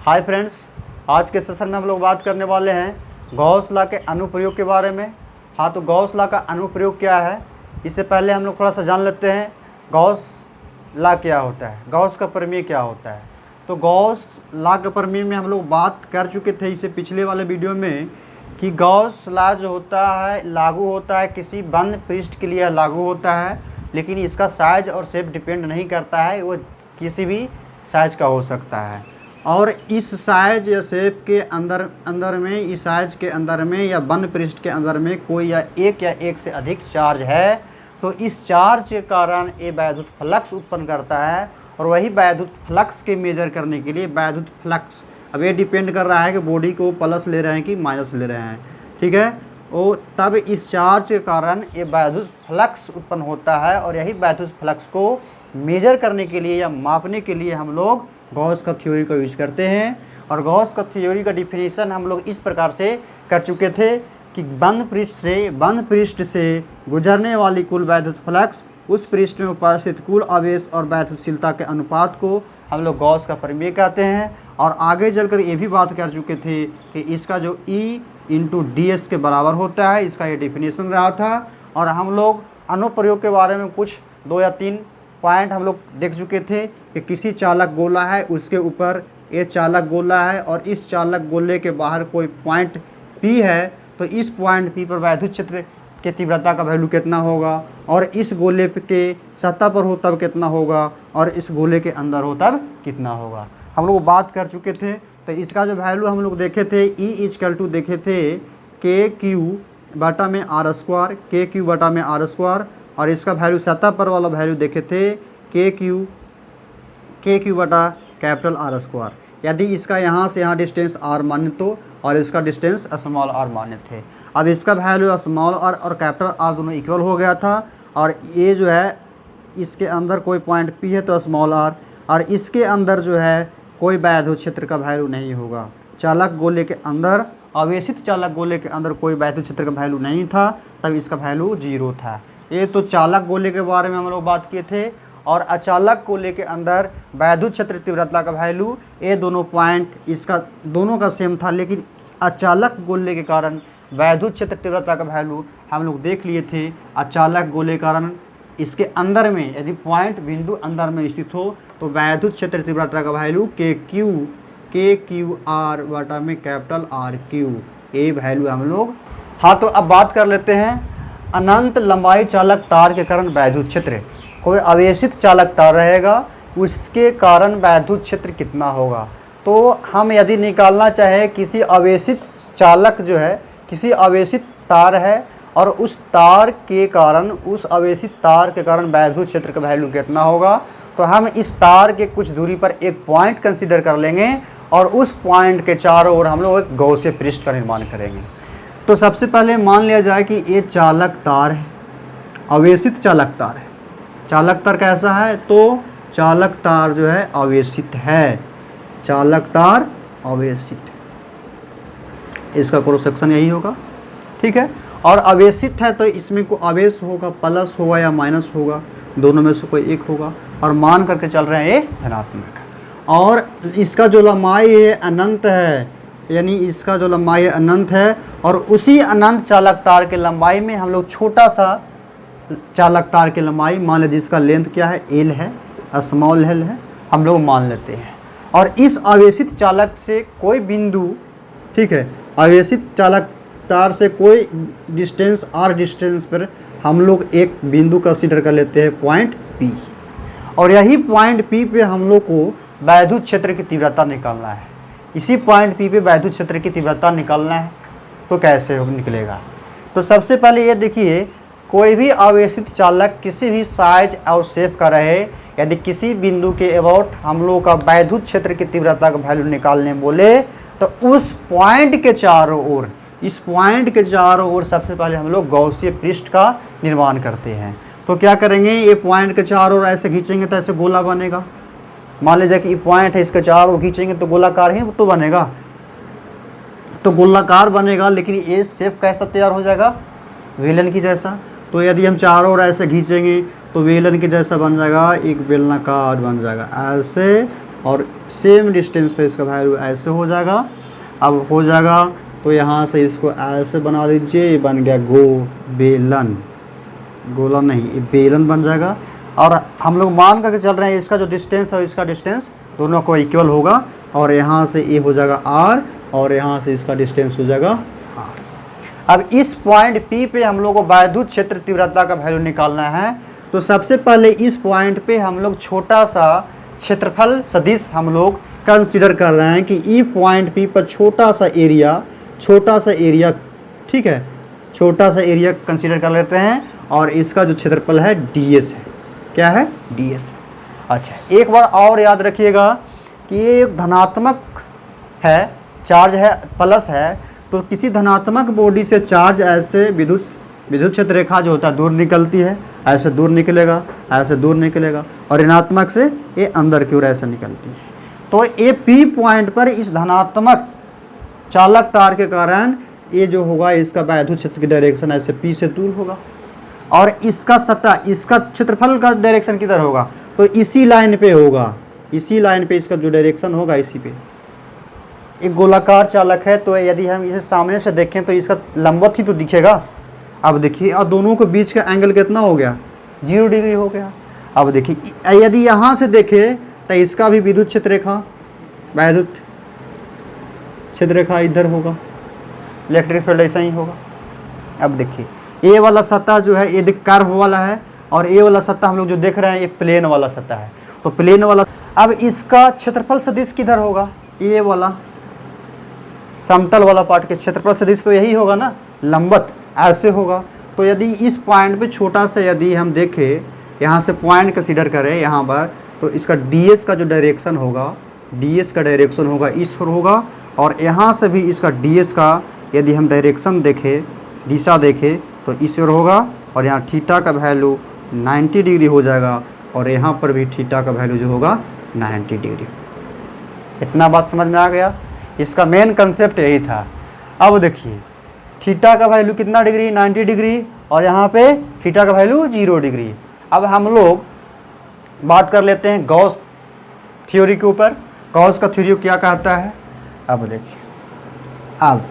Hi friends, आज के session में हम लोग बात करने वाले हैं गॉस लॉ के अनुप्रयोग के बारे में। हाँ, तो गॉस लॉ का अनुप्रयोग क्या है, इससे पहले हम लोग थोड़ा सा जान लेते हैं गॉस लॉ क्या होता है, गॉस का प्रमेय क्या होता है। तो गॉस लॉ के प्रमेय में हम लोग बात कर चुके थे इससे पिछले वाले वीडियो में कि गॉस लॉ जो होता है लागू होता है किसी बंद पृष्ठ के लिए लागू होता है, लेकिन इसका साइज और शेप डिपेंड नहीं करता है, वो किसी भी साइज का हो सकता है। और इस साइज या शेप के अंदर में, इस साइज के अंदर में या बंद पृष्ठ के अंदर में कोई या एक से अधिक चार्ज है, तो इस चार्ज के कारण ये वैद्युत फ्लक्स उत्पन्न करता है। और वही वैद्युत फ्लक्स के मेजर करने के लिए वैद्युत फ्लक्स, अब ये डिपेंड कर रहा है कि बॉडी को प्लस ले रहे हैं कि माइनस ले रहे हैं, ठीक है। वो तब इस चार्ज के कारण ये वैद्युत फ्लक्स उत्पन्न होता है, और यही वैद्युत फ्लक्स को मेजर करने के लिए या मापने के लिए हम लोग गॉस का थ्योरी का यूज करते हैं। और गॉस का थ्योरी का डिफिनीशन हम लोग इस प्रकार से कर चुके थे कि बंद पृष्ठ से गुजरने वाली कुल वैद्युत फ्लक्स उस पृष्ठ में उपस्थित कुल आवेश और वैद्युतशीलता के अनुपात को हम लोग गॉस का प्रमेय कहते हैं। और आगे चलकर ये भी बात कर चुके थे कि इसका जो E/ds के बराबर होता है, इसका ये डिफिनीशन रहा था। और हम लोग अनुप्रयोग के बारे में कुछ 2 या 3 पॉइंट हम लोग देख चुके थे कि किसी चालक गोला है, उसके ऊपर ये चालक गोला है और इस चालक गोले के बाहर कोई पॉइंट P है, तो इस पॉइंट P पर वैद्युत क्षेत्र के तीव्रता का वैल्यू कितना होगा, और इस गोले के सतह पर हो तब कितना होगा, और इस गोले के अंदर हो तब कितना होगा, हम लोग बात कर चुके थे। तो इसका जो वैल्यू हम लोग देखे थे E देखे थे KQ/r², KQ/r², और इसका वैल्यू सतह पर वाला वैल्यू देखे थे KQ/R²। यदि इसका यहाँ से यहाँ डिस्टेंस r मान्य तो, और इसका डिस्टेंस स्मॉल r मान्य थे। अब इसका वैल्यू स्मॉल r और कैपिटल R दोनों इक्वल हो गया था, और ये जो है इसके अंदर कोई पॉइंट P है तो स्मॉल r, और इसके अंदर जो है कोई वैद्युत क्षेत्र का वैल्यू नहीं होगा। चालक गोले के अंदर, आवेशित चालक गोले के अंदर कोई वैद्युत क्षेत्र का वैल्यू नहीं था, तब इसका वैल्यू 0 था। ये तो चालक गोले के बारे में हम लोग बात किए थे। और अचालक गोले के अंदर वैद्युत क्षेत्र तीव्रता का वैल्यू, ये दोनों पॉइंट इसका दोनों का सेम था, लेकिन अचालक गोले के कारण वैद्युत क्षेत्र तीव्रता का वैल्यू हम लोग देख लिए थे। अचालक गोले के कारण इसके अंदर में यदि पॉइंट बिंदु अंदर में स्थित हो तो वैद्युत क्षेत्र तीव्रता का वैल्यू KQ/R/RQ, ये वैल्यू हम लोग। हाँ, तो अब बात कर लेते हैं अनंत लंबाई चालक तार के कारण वैद्युत क्षेत्र। कोई आवेशित चालक तार रहेगा, उसके कारण वैद्युत क्षेत्र कितना होगा। तो हम यदि निकालना चाहे किसी आवेशित चालक जो है, किसी आवेशित तार है, और उस तार के कारण, उस आवेशित तार के कारण वैद्युत क्षेत्र का वैल्यू कितना होगा, तो हम इस तार के कुछ दूरी पर एक पॉइंट कंसीडर कर लेंगे, और उस पॉइंट के चारों ओर हम लोग एक गॉसियन पृष्ठ का निर्माण करेंगे। तो सबसे पहले मान लिया जाए कि ये चालक तार है, आवेशित चालक तार है। चालक तार कैसा है, तो चालक तार जो है आवेशित है, चालक तार आवेशित, इसका क्रॉस सेक्शन यही होगा, ठीक है। और आवेशित है तो इसमें कोई आवेश होगा, प्लस होगा या माइनस होगा, दोनों में से कोई एक होगा, और मान करके चल रहे हैं ये धनात्मक। और इसका जो लंबाई है अनंत है, यानी इसका जो लंबाई अनंत है, और उसी अनंत चालक तार के लंबाई में हम लोग छोटा सा चालक तार की लंबाई मान लें, जिसका लेंथ क्या है, L है, स्मॉल l है, हम लोग मान लेते हैं। और इस आवेशित चालक से कोई बिंदु, ठीक है, आवेशित चालक तार से कोई डिस्टेंस r डिस्टेंस पर हम लोग एक बिंदु कंसीडर कर लेते हैं, पॉइंट P। और यही पॉइंट P पे हम लोग को वैद्युत क्षेत्र की तीव्रता निकालना है। इसी पॉइंट P पे वैद्युत क्षेत्र की तीव्रता निकालना है, तो कैसे निकलेगा। तो सबसे पहले ये देखिए, कोई भी आवेशित चालक किसी भी साइज और शेप का रहे, यदि किसी बिंदु के अबाउट हम लोग का वैद्युत क्षेत्र की तीव्रता का वैल्यू निकालने बोले, तो उस पॉइंट के चारों ओर, इस पॉइंट के चारों ओर सबसे पहले हम लोग गॉसियन पृष्ठ का निर्माण करते हैं। तो क्या करेंगे, ये पॉइंट के चारों ओर ऐसे खींचेंगे तो ऐसे गोला बनेगा। मान लीजिए कि ये पॉइंट है, इसके चारों ओर खींचेंगे तो गोलाकार ही तो बनेगा, तो गोलाकार बनेगा, लेकिन ये शेप कैसा तैयार हो जाएगा, वेलन की जैसा। तो यदि हम चारों ओर ऐसे खींचेंगे तो वेलन के जैसा बन जाएगा, एक बेलनाकार बन जाएगा, ऐसे और सेम डिस्टेंस पे इसका वैल्यू ऐसे हो जाएगा। अब हो जाएगा तो यहाँ से इसको ऐसे बना दीजिए, ये बन गया बेलन, गोला नहीं, ये बेलन बन जाएगा। और हम लोग मान करके चल रहे हैं इसका जो डिस्टेंस है इसका डिस्टेंस दोनों को इक्वल होगा, और यहाँ से ये हो जाएगा r और यहाँ से इसका डिस्टेंस हो जाएगा r। अब इस पॉइंट P पे हम लोग को वैद्युत क्षेत्र तीव्रता का वैल्यू निकालना है। तो सबसे पहले इस पॉइंट पे हम लोग छोटा सा क्षेत्रफल सदिश हम लोग कंसीडर कर रहे हैं कि ई पॉइंट P पर छोटा सा एरिया, ठीक है, छोटा सा एरिया कंसीडर कर लेते हैं, और इसका जो क्षेत्रफल है ds है। क्या है? ds है। अच्छा, एक बार और याद रखिएगा कि ये एक धनात्मक है, चार्ज है, प्लस है, तो किसी धनात्मक बॉडी से चार्ज ऐसे विद्युत क्षेत्र रेखा जो होता है दूर निकलती है, ऐसे दूर निकलेगा, ऐसे दूर निकलेगा, और ऋणात्मक से ये अंदर की ओर ऐसे निकलती है। तो ये P पॉइंट पर इस धनात्मक चालक तार के कारण ये जो होगा इसका वैद्युत क्षेत्र की डायरेक्शन ऐसे P से दूर होगा, और इसका सतह, इसका क्षेत्रफल का डायरेक्शन किधर होगा? तो इसी लाइन पे होगा, इसी लाइन पे इसका जो डायरेक्शन होगा इसी पे। एक गोलाकार चालक है, तो यदि हम इसे सामने से देखें तो इसका लंबवत ही तो दिखेगा। अब देखिए, और दोनों के बीच का एंगल कितना हो गया? 0 डिग्री हो गया। अब देखिए, यदि यहाँ से देखें तो इसका भी विद्युत क्षेत्र रेखा इधर होगा, इलेक्ट्रिक फील्ड ऐसा ही होगा। अब देखिए, ए वाला सतह जो है ये कर्व वाला है, और ए वाला सतह हम लोग जो देख रहे हैं ये प्लेन वाला सतह है। तो प्लेन वाला, अब इसका क्षेत्रफल सदिश किधर होगा? ए वाला समतल वाला पार्ट के क्षेत्रफल सदिश तो यही होगा ना, लंबवत ऐसे होगा। तो यदि इस पॉइंट पे छोटा सा यदि हम देखें, यहाँ से पॉइंट कंसीडर करें यहाँ पर, तो इसका ds का जो डायरेक्शन होगा, ds का डायरेक्शन होगा इस ओर होगा, और यहाँ से भी इसका ds का यदि हम डायरेक्शन देखें, दिशा देखें, तो इस ओर होगा, और यहाँ थीटा का वैल्यू 90 डिग्री हो जाएगा, और यहाँ पर भी थीटा का वैल्यू जो होगा 90 डिग्री। इतना बात समझ में आ गया? इसका मेन कंसेप्ट यही था। अब देखिए, थीटा का वैल्यू कितना डिग्री? 90 डिग्री, और यहाँ पे थीटा का वैल्यू 0 डिग्री। अब हम लोग बात कर लेते हैं गॉस थ्योरी के ऊपर। गॉस का थ्योरी क्या कहता है? अब देखिए, अब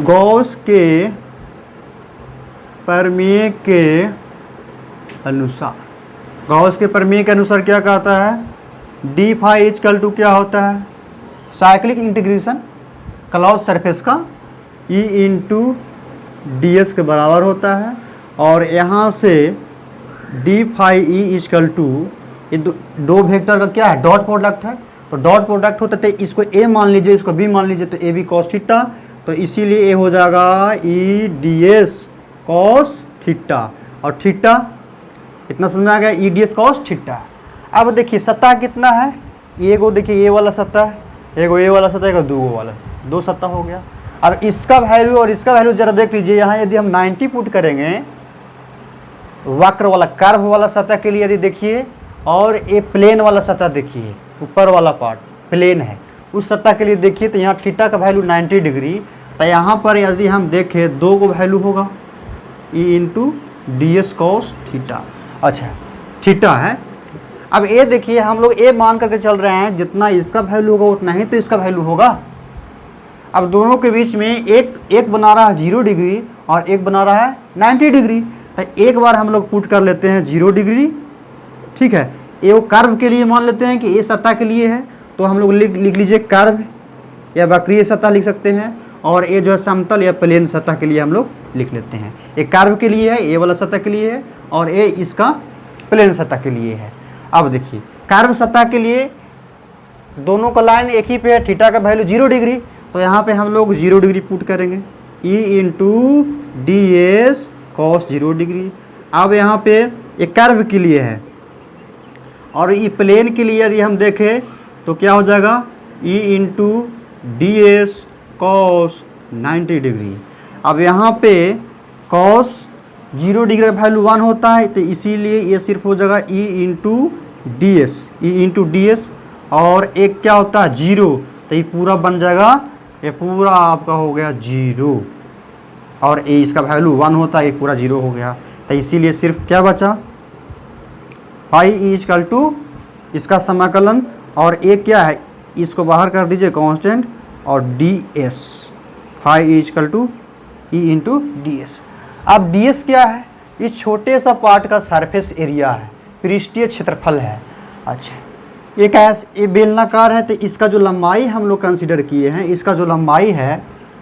गॉस के प्रमेय के अनुसार, गॉस के प्रमेय के अनुसार क्या कहता है? डी फाई इक्वल टू क्या होता है? साइक्लिक इंटीग्रेशन क्लॉज सरफेस का ई इंटू डी एस के बराबर होता है, और यहाँ से D phi E equal to, ये दो वेक्टर का क्या है? डॉट प्रोडक्ट है। तो डॉट प्रोडक्ट होता है, इसको ए मान लीजिए, इसको बी मान लीजिए, तो ए बी कॉस थीटा, तो इसीलिए ए हो जाएगा E D S cos theta, और थीटा इतना समझ में आ गया, E D S cos theta. अब देखिए सतह कितना है? एगो देखिए ये वाला सतह, एगो ये वाला सतह, एगो दो वाला, दो सतह हो गया। अब इसका वैल्यू और इसका वैल्यू जरा देख लीजिए। यहाँ यदि हम 90 पुट करेंगे वक्र वाला कर्व वाला सतह के लिए, यदि देखिए, और ये प्लेन वाला सतह देखिए, ऊपर वाला पार्ट प्लेन है, उस सतह के लिए देखिए, तो यहाँ थीटा का वैल्यू 90 डिग्री। तो यहाँ पर यदि हम देखें दो को वैल्यू होगा ई into D S cos theta. अच्छा, थीटा है। अब ये देखिए, हम लोग ए मान करके चल रहे हैं, जितना इसका वैल्यू होगा उतना ही तो इसका वैल्यू होगा। अब दोनों के बीच में एक बना रहा है 0 डिग्री और एक बना रहा है 90 डिग्री। तो एक बार हम लोग पुट कर लेते हैं 0 डिग्री, ठीक है। ये वो कर्व के लिए मान लेते हैं कि ये सतह के लिए है, तो हम लोग लिख लीजिए कर्व या वक्रीय सतह लिख सकते हैं, और ये जो है समतल या प्लेन सतह के लिए हम लोग लिख लेते हैं। ये कर्व के लिए है, ये वाला सतह के लिए है, और ये इसका प्लेन सतह के लिए है। अब देखिए, कर्व सतह के लिए दोनों का लाइन एक ही पे है, थीटा का वैल्यू 0 डिग्री, तो यहाँ पे हम लोग 0 डिग्री पुट करेंगे, ई into D S cos 0 degree. अब यहाँ पे एक कर्व के लिए है, और ई प्लेन के लिए यदि हम देखें तो क्या हो जाएगा, ई into D S cos 90 degree. अब यहाँ पे कॉस 0 डिग्री का वैल्यू 1 होता है, तो इसीलिए ये सिर्फ हो जाएगा ई इंटू डी एस, ई इंटू डी एस, और एक क्या होता है 0, तो ये पूरा बन जाएगा, ये पूरा आपका हो गया 0, और ये इसका वैल्यू 1 होता है, ये पूरा 0 हो गया। तो इसीलिए सिर्फ क्या बचा, फाई ई इजकल टू इसका समाकलन, और एक क्या है, इसको बाहर कर दीजिए कांस्टेंट, और D S, phi E equal to E into D S. अब डी एस क्या है, इस छोटे सा पार्ट का सरफेस एरिया है, पृष्ठीय क्षेत्रफल है। अच्छा, ये क्या है, ये बेलनाकार है, तो इसका जो लंबाई हम लोग कंसिडर किए हैं, इसका जो लंबाई है,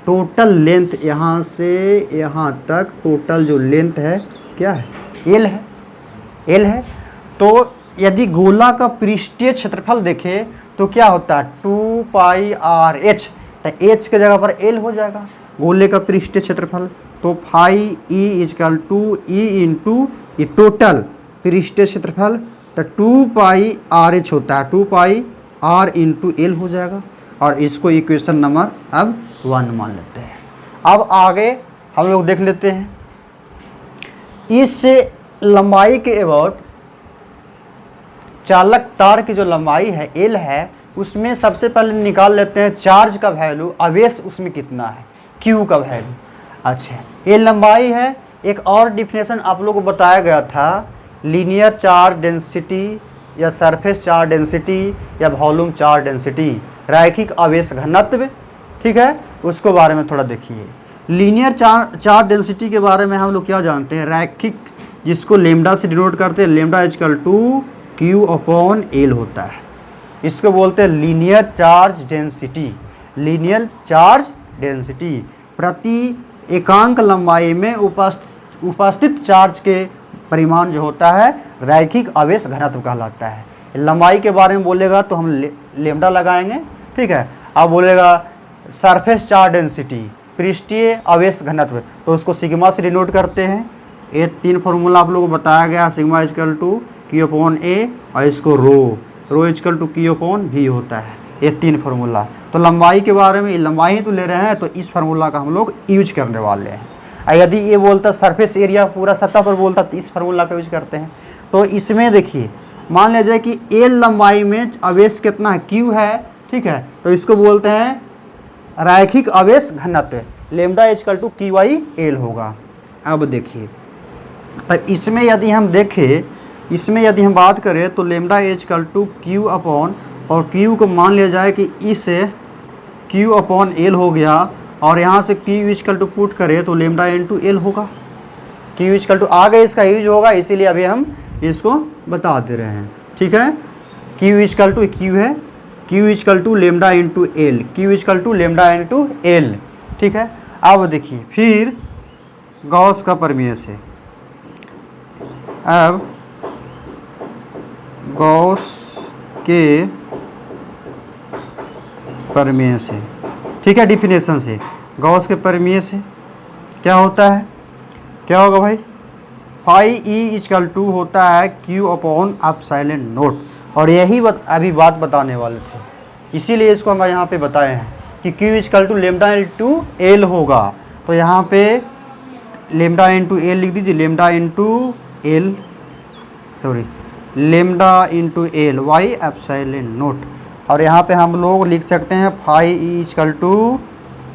टोटल लेंथ यहाँ से यहाँ तक टोटल जो लेंथ है क्या है, एल है, एल है। तो यदि गोला का पृष्ठीय क्षेत्रफल देखें तो क्या होता है, 2 पाई आर एच, तो एच के जगह पर एल हो जाएगा गोले का पृष्ठीय क्षेत्रफल। तो phi E equal to E into ये टोटल पृष्ठीय क्षेत्रफल, तो 2 पाई आर एच होता है, 2 पाई आर इंटू एल हो जाएगा। और इसको इक्वेशन नंबर अब 1 मान लेते हैं। अब आगे हम लोग देख लेते हैं, इस लंबाई के अबाउट चालक तार की जो लंबाई है एल है, उसमें सबसे पहले निकाल लेते हैं चार्ज का वैल्यू, आवेश उसमें कितना है, क्यू का वैल्यू। अच्छा, ये लंबाई है। एक और डिफिनेशन आप लोगों को बताया गया था, लीनियर चार्ज डेंसिटी या सरफेस चार्ज डेंसिटी या वॉल्यूम चार्ज डेंसिटी, रैखिक आवेश घनत्व, ठीक है, उसको बारे में थोड़ा देखिए। लीनियर चार्ज डेंसिटी के बारे में हम लोग क्या जानते हैं, रैखिक, जिसको लेमडा से डिनोट करते हैं, lambda equal to Q upon L होता है, इसको बोलते हैं linear charge density. Linear charge density प्रति एकांक लंबाई में उपस्थित चार्ज के परिमाण जो होता है रैखिक आवेश घनत्व कहलाता है। लंबाई के बारे में बोलेगा तो हम लेमडा लगाएंगे, ठीक है। अब बोलेगा सरफेस चार्ज डेंसिटी, पृष्ठीय आवेश घनत्व, तो उसको सिग्मा से डिनोट करते हैं। ये 3 फार्मूला आप लोगों को बताया गया, sigma is equal to Q upon A, और इसको rho is equal to Q upon भी होता है। ये 3 फार्मूला। तो लंबाई के बारे में, लंबाई तो ले रहे हैं तो इस फार्मूला का हम लोग यूज करने वाले हैं। यदि ये बोलता सरफेस एरिया पूरा सतह पर बोलता तो इस फार्मूला का यूज करते हैं। तो इसमें देखिए, मान लीजिए कि एल लंबाई में आवेश कितना है, क्यू है, ठीक है, तो इसको बोलते हैं रैखिक आवेश घनत्व, lambda equal to Q I L होगा। अब देखिए, तो इसमें यदि हम देखें, इसमें यदि हम बात करें तो lambda equal to Q upon, और क्यू को मान लिया जाए कि इससे क्यू अपॉन एल हो गया, और यहाँ से क्यू इजकल टू पुट करें तो लेमडा इंटू एल होगा। क्यू इजकल टू आगे इसका यूज होगा, इसीलिए अभी हम इसको बता दे रहे हैं, ठीक है। क्यू इजकल टू क्यू है, Q equal to lambda into L, Q equal to lambda into L, ठीक है। अब देखिए, फिर गॉस का प्रमेय से, अब गॉस के प्रमेय से, ठीक है, डिफिनेशन से, गॉस के प्रमेय से क्या होता है, क्या होगा भाई, फाई ई इजकल टू होता है क्यू अपॉन एप्सिलॉन नोट। और यही अभी बात बताने वाले थे, इसीलिए इसको हम यहाँ पे बताए हैं कि Q equal to lambda into L होगा। तो यहाँ पे लेमडा इंटू एल लिख दीजिए, lambda into L, sorry, lambda into L Y epsilon naught. और यहाँ पे हम लोग लिख सकते हैं phi E equal to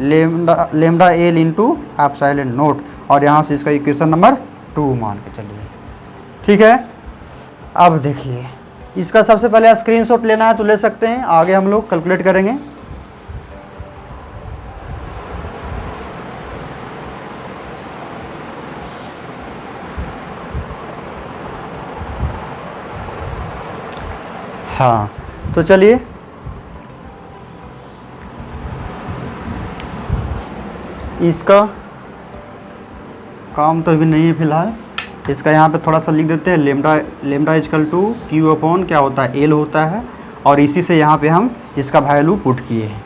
lambda L into epsilon naught, और यहाँ से इसका इक्वेशन नंबर 2 मान के चलिए, ठीक है। अब देखिए, इसका सबसे पहले स्क्रीनशॉट लेना है तो ले सकते हैं, आगे हम लोग कैलकुलेट करेंगे। हाँ, तो चलिए, इसका काम तो अभी नहीं है फिलहाल, इसका यहाँ पे थोड़ा सा लिख देते हैं, lambda equal to Q upon क्या होता है, एल होता है, और इसी से यहाँ पे हम इसका वैल्यू पुट किए हैं।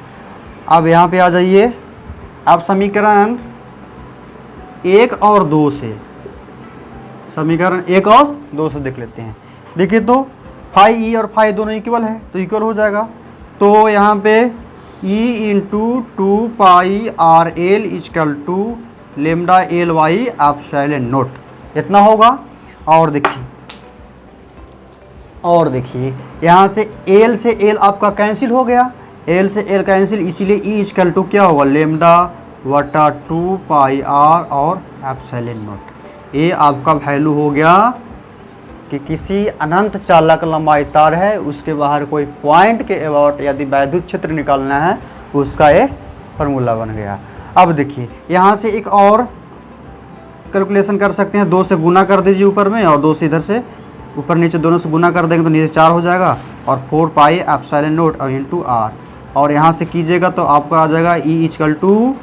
अब यहाँ पे आ जाइए, अब समीकरण 1 और 2 से, समीकरण 1 और 2 से देख लेते हैं। देखिए, तो फाई ई और फाई दोनों इक्वल है, तो इक्वल हो जाएगा। तो यहाँ पे E into 2 pi R L equal to lambda L Y epsilon naught, इतना होगा। और देखिए यहाँ से एल आपका कैंसिल हो गया, एल से एल कैंसिल, इसीलिए ई इजकल टू क्या होगा, लेमडा वटा 2 पाई आर और एप्सिलॉन नोट। ये आपका वैल्यू हो गया कि किसी अनंत चालक लंबाई तार है, उसके बाहर कोई पॉइंट के अबाउट यदि वैद्युत क्षेत्र निकालना है, उसका ये फार्मूला बन गया। अब देखिए यहाँ से एक और कैलकुलेशन कर सकते हैं, 2 से गुना कर दीजिए ऊपर में, और 2 से इधर से ऊपर नीचे दोनों से गुना कर देंगे तो नीचे 4 हो जाएगा, और 4 pi epsilon naught into R, और यहाँ से कीजिएगा तो आपको आ जाएगा E equal to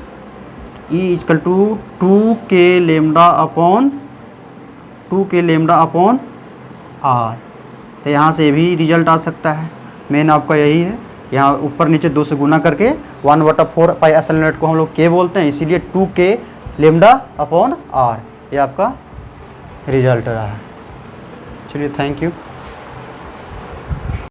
2k lambda upon R. तो यहाँ से भी रिजल्ट आ सकता है, मेन आपका यही है। यहाँ ऊपर नीचे 2 से गुना करके 1/4 पाई एप्सिलॉन नॉट को हम लोग k बोलते हैं, इसीलिए 2k लेमडा अपॉन आर, ये आपका रिजल्ट रहा है। चलिए थैंक यू।